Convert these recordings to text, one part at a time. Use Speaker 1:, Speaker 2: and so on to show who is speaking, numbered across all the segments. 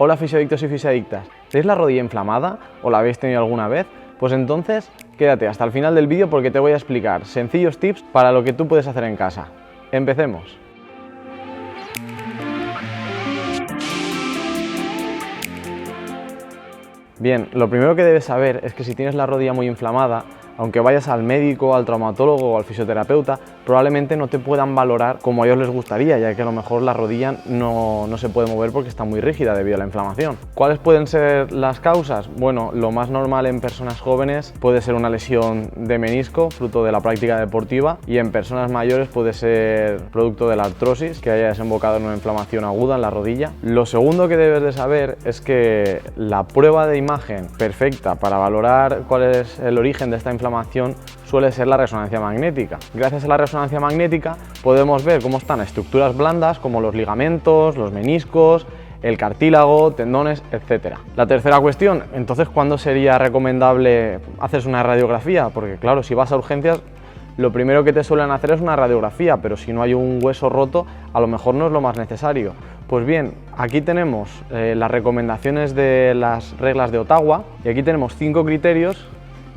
Speaker 1: Hola fisioadictos y fisioadictas, ¿tenéis la rodilla inflamada o la habéis tenido alguna vez? Pues entonces quédate hasta el final del vídeo porque te voy a explicar sencillos tips para lo que tú puedes hacer en casa. ¡Empecemos! Bien, lo primero que debes saber es que si tienes la rodilla muy inflamada, aunque vayas al médico, al traumatólogo o al fisioterapeuta, probablemente no te puedan valorar como a ellos les gustaría, ya que a lo mejor la rodilla no se puede mover porque está muy rígida debido a la inflamación. ¿Cuáles pueden ser las causas? Bueno, lo más normal en personas jóvenes puede ser una lesión de menisco, fruto de la práctica deportiva, y en personas mayores puede ser producto de la artrosis, que haya desembocado en una inflamación aguda en la rodilla. Lo segundo que debes de saber es que la prueba de imagen perfecta para valorar cuál es el origen de esta inflamación suele ser la resonancia magnética. Gracias a la resonancia magnética podemos ver cómo están estructuras blandas como los ligamentos, los meniscos, el cartílago, tendones, etc. La tercera cuestión, entonces, ¿cuándo sería recomendable hacerse una radiografía? Porque claro, si vas a urgencias, lo primero que te suelen hacer es una radiografía, pero si no hay un hueso roto, a lo mejor no es lo más necesario. Pues bien, aquí tenemos las recomendaciones de las reglas de Ottawa y aquí tenemos 5 criterios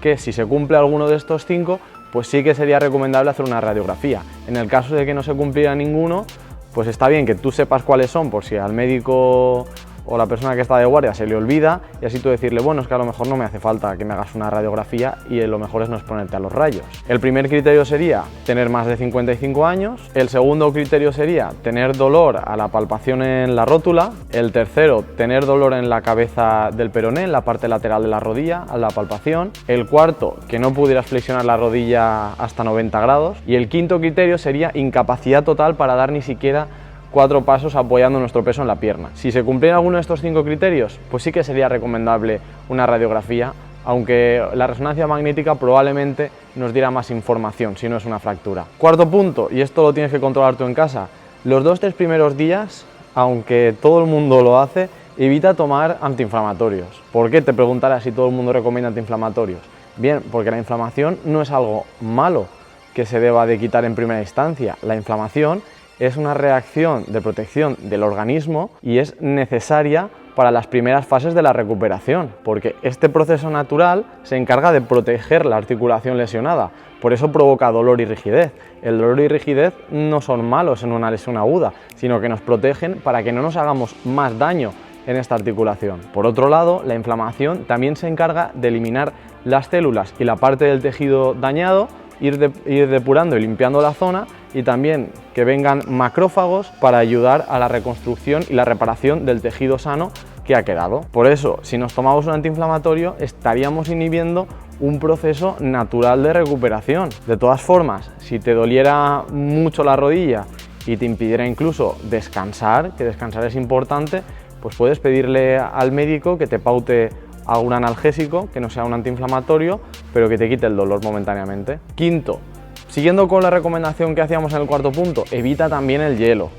Speaker 1: que si se cumple alguno de estos 5, pues sí que sería recomendable hacer una radiografía. En el caso de que no se cumpliera ninguno, pues está bien que tú sepas cuáles son, por si al médico o la persona que está de guardia se le olvida, y así tú decirle, bueno, es que a lo mejor no me hace falta que me hagas una radiografía y lo mejor es no exponerte a los rayos. El primer criterio sería tener más de 55 años, el segundo criterio sería tener dolor a la palpación en la rótula, el tercero, tener dolor en la cabeza del peroné, en la parte lateral de la rodilla, a la palpación, el cuarto, que no pudieras flexionar la rodilla hasta 90 grados, y el quinto criterio sería incapacidad total para dar ni siquiera 4 pasos apoyando nuestro peso en la pierna. Si se cumpliera alguno de estos 5 criterios, pues sí que sería recomendable una radiografía, aunque la resonancia magnética probablemente nos diera más información si no es una fractura. Cuarto punto, y esto lo tienes que controlar tú en casa, los 2-3 primeros días, aunque todo el mundo lo hace, evita tomar antiinflamatorios. ¿Por qué? Te preguntarás si todo el mundo recomienda antiinflamatorios. Bien, porque la inflamación no es algo malo que se deba de quitar en primera instancia. La inflamación es una reacción de protección del organismo y es necesaria para las primeras fases de la recuperación, porque este proceso natural se encarga de proteger la articulación lesionada, por eso provoca dolor y rigidez. El dolor y rigidez no son malos en una lesión aguda, sino que nos protegen para que no nos hagamos más daño en esta articulación. Por otro lado, la inflamación también se encarga de eliminar las células y la parte del tejido dañado, ir depurando y limpiando la zona, y también que vengan macrófagos para ayudar a la reconstrucción y la reparación del tejido sano que ha quedado. Por eso, si nos tomamos un antiinflamatorio, estaríamos inhibiendo un proceso natural de recuperación. De todas formas, si te doliera mucho la rodilla y te impidiera incluso descansar, que descansar es importante, pues puedes pedirle al médico que te paute algún analgésico, que no sea un antiinflamatorio, pero que te quite el dolor momentáneamente. Quinto, siguiendo con la recomendación que hacíamos en el cuarto punto, evita también el hielo.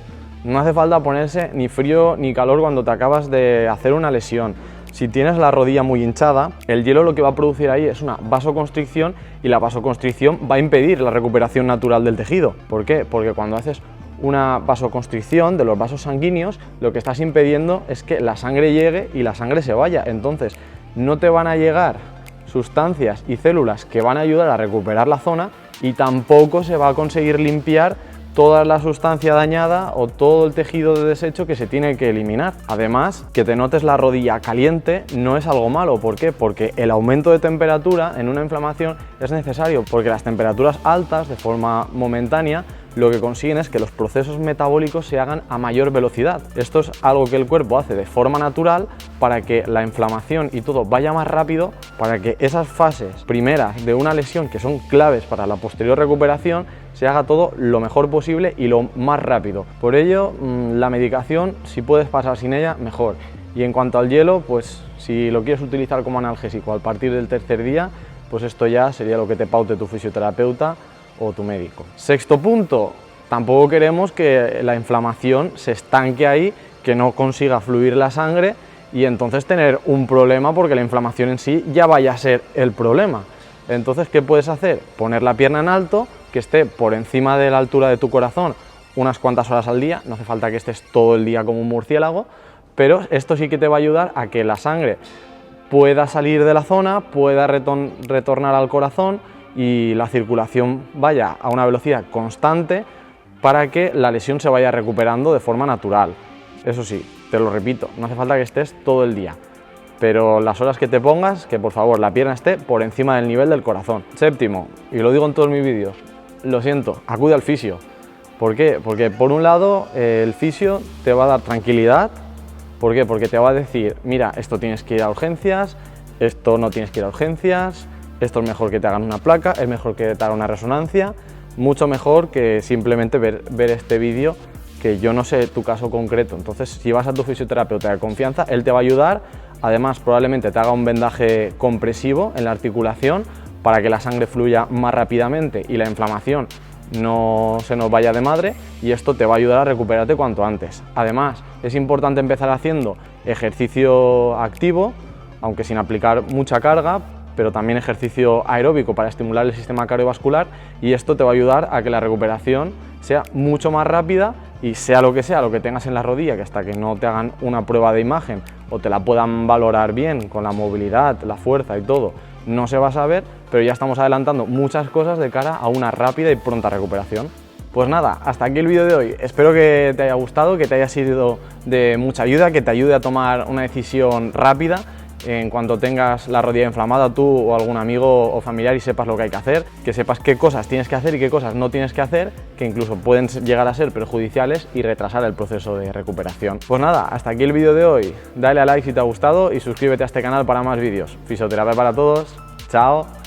Speaker 1: No hace falta ponerse ni frío ni calor cuando te acabas de hacer una lesión. Si tienes la rodilla muy hinchada, el hielo lo que va a producir ahí es una vasoconstricción, y la vasoconstricción va a impedir la recuperación natural del tejido. ¿Por qué? Porque cuando haces una vasoconstricción de los vasos sanguíneos, lo que estás impidiendo es que la sangre llegue y la sangre se vaya. Entonces no te van a llegar sustancias y células que van a ayudar a recuperar la zona, y tampoco se va a conseguir limpiar toda la sustancia dañada o todo el tejido de desecho que se tiene que eliminar. Además, que te notes la rodilla caliente no es algo malo. ¿Por qué? Porque el aumento de temperatura en una inflamación es necesario, porque las temperaturas altas de forma momentánea lo que consiguen es que los procesos metabólicos se hagan a mayor velocidad. Esto es algo que el cuerpo hace de forma natural para que la inflamación y todo vaya más rápido, para que esas fases primeras de una lesión, que son claves para la posterior recuperación, se haga todo lo mejor posible y lo más rápido. Por ello, la medicación, si puedes pasar sin ella, mejor. Y en cuanto al hielo, pues si lo quieres utilizar como analgésico a partir del tercer día, pues esto ya sería lo que te paute tu fisioterapeuta o tu médico. Sexto punto, tampoco queremos que la inflamación se estanque ahí, que no consiga fluir la sangre y entonces tener un problema porque la inflamación en sí ya vaya a ser el problema. Entonces, ¿qué puedes hacer? Poner la pierna en alto, que esté por encima de la altura de tu corazón unas cuantas horas al día, no hace falta que estés todo el día como un murciélago, pero esto sí que te va a ayudar a que la sangre pueda salir de la zona, pueda retornar al corazón y la circulación vaya a una velocidad constante para que la lesión se vaya recuperando de forma natural. Eso sí, te lo repito, no hace falta que estés todo el día, pero las horas que te pongas, que por favor la pierna esté por encima del nivel del corazón. Séptimo, y lo digo en todos mis vídeos, lo siento, acude al fisio. ¿Por qué? Porque por un lado el fisio te va a dar tranquilidad. ¿Por qué? Porque te va a decir, mira, esto tienes que ir a urgencias, esto no tienes que ir a urgencias, esto es mejor que te hagan una placa, es mejor que te hagan una resonancia, mucho mejor que simplemente ver este vídeo, que yo no sé tu caso concreto. Entonces, si vas a tu fisioterapeuta de confianza, él te va a ayudar, además probablemente te haga un vendaje compresivo en la articulación para que la sangre fluya más rápidamente y la inflamación no se nos vaya de madre, y esto te va a ayudar a recuperarte cuanto antes. Además, es importante empezar haciendo ejercicio activo, aunque sin aplicar mucha carga, pero también ejercicio aeróbico para estimular el sistema cardiovascular, y esto te va a ayudar a que la recuperación sea mucho más rápida y sea lo que tengas en la rodilla, que hasta que no te hagan una prueba de imagen o te la puedan valorar bien con la movilidad, la fuerza y todo, no se va a saber, pero ya estamos adelantando muchas cosas de cara a una rápida y pronta recuperación. Pues nada, hasta aquí el vídeo de hoy. Espero que te haya gustado, que te haya sido de mucha ayuda, que te ayude a tomar una decisión rápida en cuanto tengas la rodilla inflamada, tú o algún amigo o familiar, y sepas lo que hay que hacer, que sepas qué cosas tienes que hacer y qué cosas no tienes que hacer, que incluso pueden llegar a ser perjudiciales y retrasar el proceso de recuperación. Pues nada, hasta aquí el vídeo de hoy. Dale a like si te ha gustado y suscríbete a este canal para más vídeos. Fisioterapia para todos. Chao.